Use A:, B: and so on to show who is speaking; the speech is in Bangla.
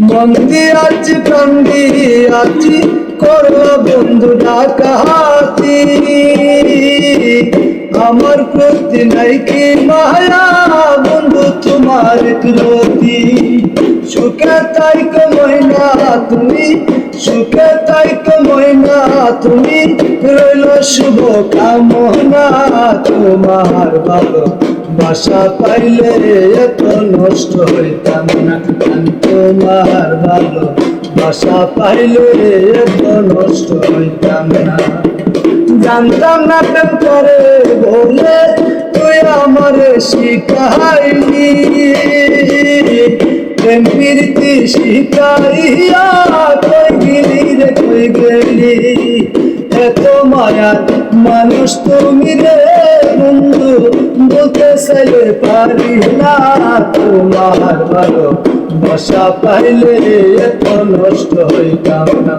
A: মন দিয়াছি প্রাণ দিয়াছি করলা বন্ধু ডাকাতি আমার প্রতি নাই কি মায়া বন্ধু তোমার প্রতি সুখে তাই কমইনা তুমি সুখে তাই কমইনা তুমি রইল শুভ কামনা তোমার ভালো বাসা পাইলে এত নষ্ট হইতাম না আমি তোমার ভালো বাসা পাইলে এত নষ্ট হইতাম না জানতাম না প্রেম করে বলে তুই আমারে শিখাইলি প্রেম প্রীতি শিখাইয়া কই গেলি রে কই গেলি এত মায়ার মানুষ তুমি রে বন্ধু বলতে চাইলে পারি না তোমার ভালো বাসা পাইলে এত নষ্ট হইতাম না।